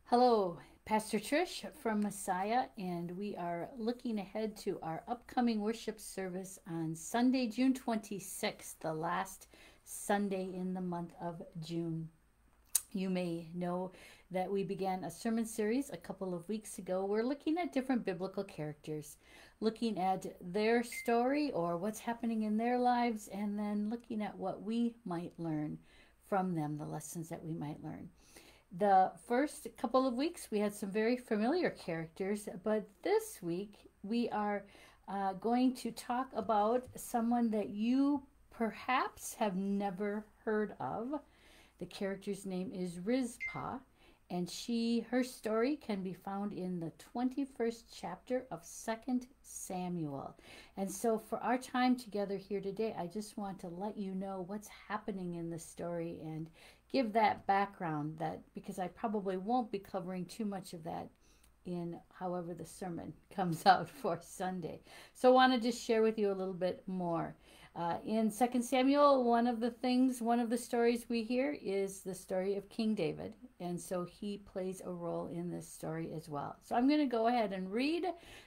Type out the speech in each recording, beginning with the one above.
Hello, Pastor Trish from Messiah, and we are looking ahead to our upcoming worship service on Sunday, June 26th, the last Sunday in the month of June. You may know that we began a sermon series a couple of weeks ago. We're looking at different biblical characters, looking at their story or what's happening in their lives, and then looking at what we might learn from them, the lessons that we might learn. The first couple of weeks we had some very familiar characters, but this week we are going to talk about someone that you perhaps have never heard of. The character's name is Rizpah, and her story can be found in the 21st chapter of 2nd Samuel. And so for our time together here today, I just want to let you know what's happening in the story and give that background, that because I probably won't be covering too much of that in however the sermon comes out for Sunday. So I want to just share with you a little bit more. In 2 Samuel, one of the stories we hear is the story of King David. And so he plays a role in this story as well. So I'm going to go ahead and read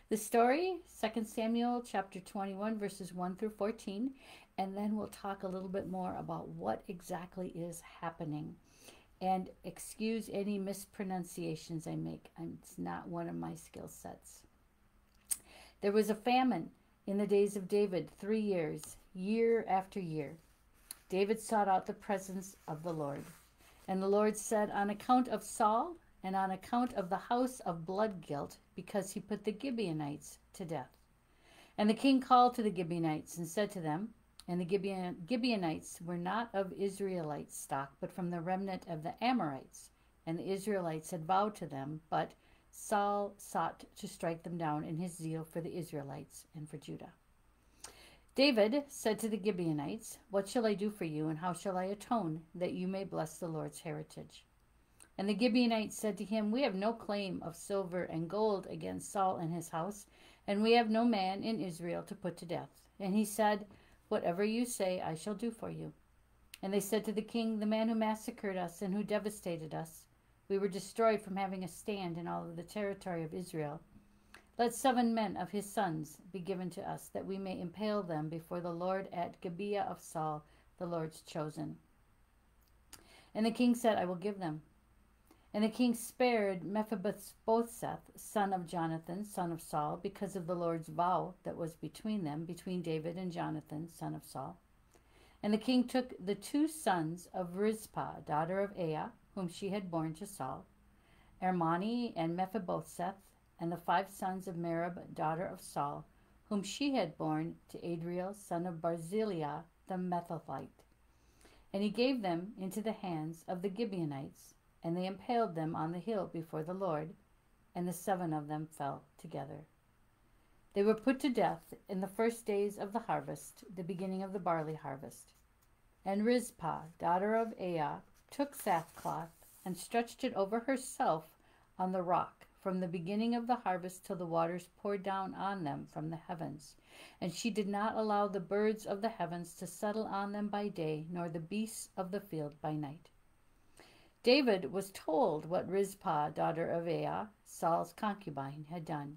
the story, 2 Samuel chapter 21, verses 1 through 14. And then we'll talk a little bit more about what exactly is happening. And excuse any mispronunciations I make. It's not one of my skill sets. There was a famine in the days of David 3 years, year after year. David sought out the presence of the Lord. And the Lord said, on account of Saul and on account of the house of blood guilt, because he put the Gibeonites to death. And the king called to the Gibeonites and said to them, and the Gibeonites were not of Israelite stock, but from the remnant of the Amorites. And the Israelites had vowed to them, but Saul sought to strike them down in his zeal for the Israelites and for Judah. David said to the Gibeonites, what shall I do for you, and how shall I atone, that you may bless the Lord's heritage? And the Gibeonites said to him, we have no claim of silver and gold against Saul and his house, and we have no man in Israel to put to death. And he said, whatever you say, I shall do for you. And they said to the king, the man who massacred us and who devastated us, we were destroyed from having a stand in all of the territory of Israel. Let 7 men of his sons be given to us, that we may impale them before the Lord at Gibeah of Saul, the Lord's chosen. And the king said, I will give them. And the king spared Mephibosheth, son of Jonathan, son of Saul, because of the Lord's vow that was between them, between David and Jonathan, son of Saul. And the king took the 2 sons of Rizpah, daughter of Aiah, whom she had borne to Saul, Ermani and Mephibosheth, and the 5 sons of Merab, daughter of Saul, whom she had borne to Adriel, son of Barzillai the Metholite. And he gave them into the hands of the Gibeonites, and they impaled them on the hill before the Lord, and the 7 of them fell together. They were put to death in the first days of the harvest, the beginning of the barley harvest. And Rizpah, daughter of Aiah, took sackcloth and stretched it over herself on the rock, from the beginning of the harvest till the waters poured down on them from the heavens. And she did not allow the birds of the heavens to settle on them by day, nor the beasts of the field by night. David was told what Rizpah, daughter of Aiah, Saul's concubine, had done.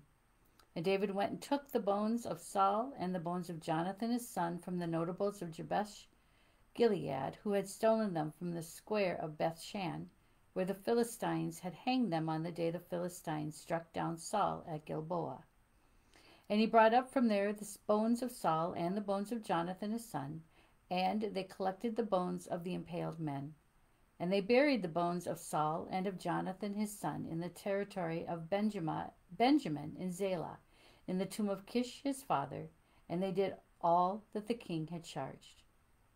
And David went and took the bones of Saul and the bones of Jonathan his son from the notables of Jabesh Gilead, who had stolen them from the square of Bethshan, where the Philistines had hanged them on the day the Philistines struck down Saul at Gilboa. And he brought up from there the bones of Saul and the bones of Jonathan his son, and they collected the bones of the impaled men. And they buried the bones of Saul and of Jonathan his son in the territory of Benjamin in Zelah, in the tomb of Kish his father, and they did all that the king had charged.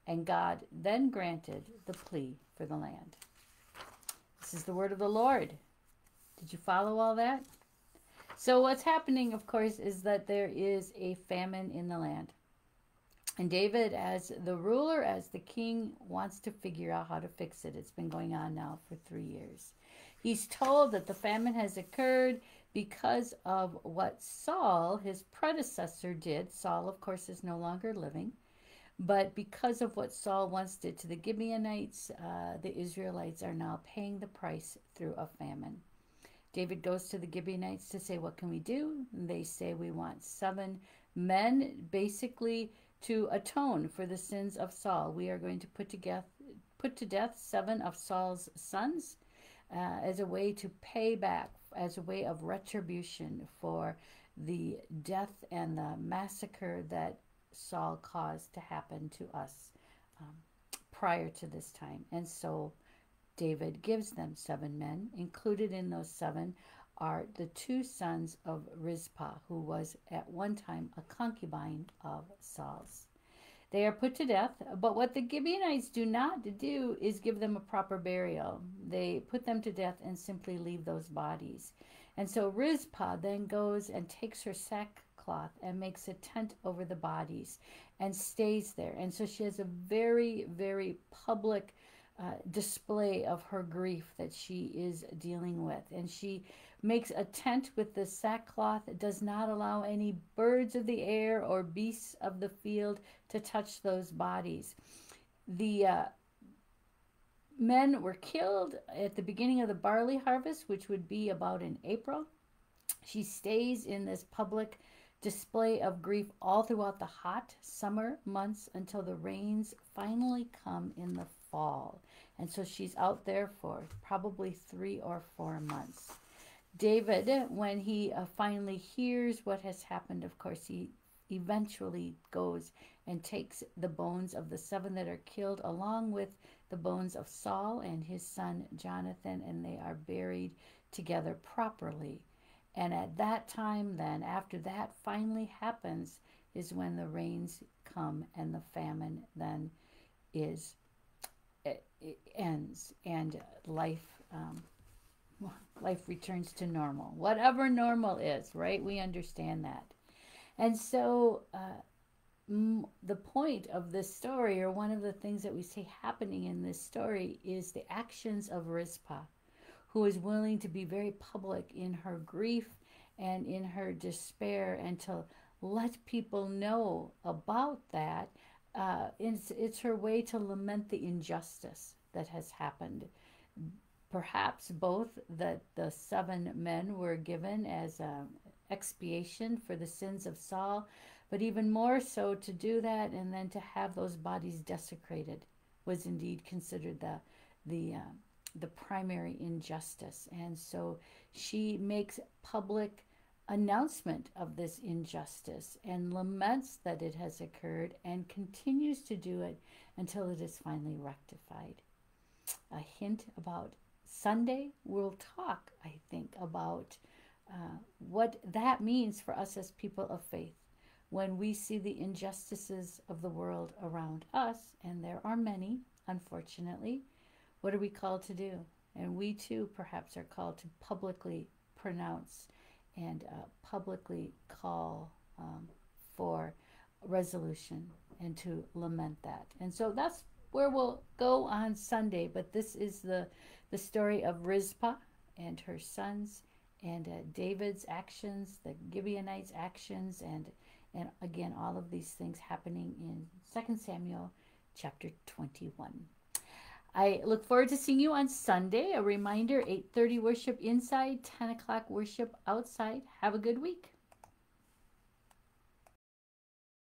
And God then granted the plea for the land. This is the word of the Lord. Did you follow all that? So what's happening, of course, is that there is a famine in the land. And David, as the ruler, as the king, wants to figure out how to fix it. It's been going on now for 3 years. He's told that the famine has occurred because of what Saul, his predecessor, did. Saul, of course, is no longer living. But because of what Saul once did to the Gibeonites, the Israelites are now paying the price through a famine. David goes to the Gibeonites to say, what can we do? And they say, we want 7 men, basically to atone for the sins of Saul. We are going to put to death 7 of Saul's sons as a way to pay back, as a way of retribution for the death and the massacre that Saul caused to happen to us prior to this time. And so David gives them 7 men. Included in those 7 are the 2 sons of Rizpah, who was at one time a concubine of Saul's. They are put to death, but what the Gibeonites do not do is give them a proper burial. They put them to death and simply leave those bodies. And so Rizpah then goes and takes her sackcloth and makes a tent over the bodies and stays there. And so she has a very, very public display of her grief that she is dealing with. And she makes a tent with the sackcloth. It does not allow any birds of the air or beasts of the field to touch those bodies. The men were killed at the beginning of the barley harvest, which would be about in April. She stays in this public display of grief all throughout the hot summer months until the rains finally come in the fall. And so she's out there for probably 3 or 4 months. David, when he finally hears what has happened, of course, he eventually goes and takes the bones of the 7 that are killed along with the bones of Saul and his son Jonathan, and they are buried together properly. And at that time then, after that finally happens, is when the rains come and the famine then ends, and life returns to normal. Whatever normal is, right? We understand that. And so the point of this story, or one of the things that we see happening in this story, is the actions of Rizpah, who is willing to be very public in her grief and in her despair, and to let people know about that. It's her way to lament the injustice that has happened. Perhaps both that the 7 men were given as expiation for the sins of Saul, but even more so to do that and then to have those bodies desecrated was indeed considered the primary injustice. And so she makes public announcement of this injustice and laments that it has occurred, and continues to do it until it is finally rectified. A hint about Sunday, we'll talk, I think, about what that means for us as people of faith when we see the injustices of the world around us, and there are many, unfortunately. What are we called to do? And we too perhaps are called to publicly pronounce and publicly call for resolution and to lament that. And so that's where we'll go on Sunday. But this is the story of Rizpah and her sons, and David's actions, the Gibeonites' actions, and again, all of these things happening in 2 Samuel chapter 21. I look forward to seeing you on Sunday. A reminder, 8:30 worship inside, 10 o'clock worship outside. Have a good week.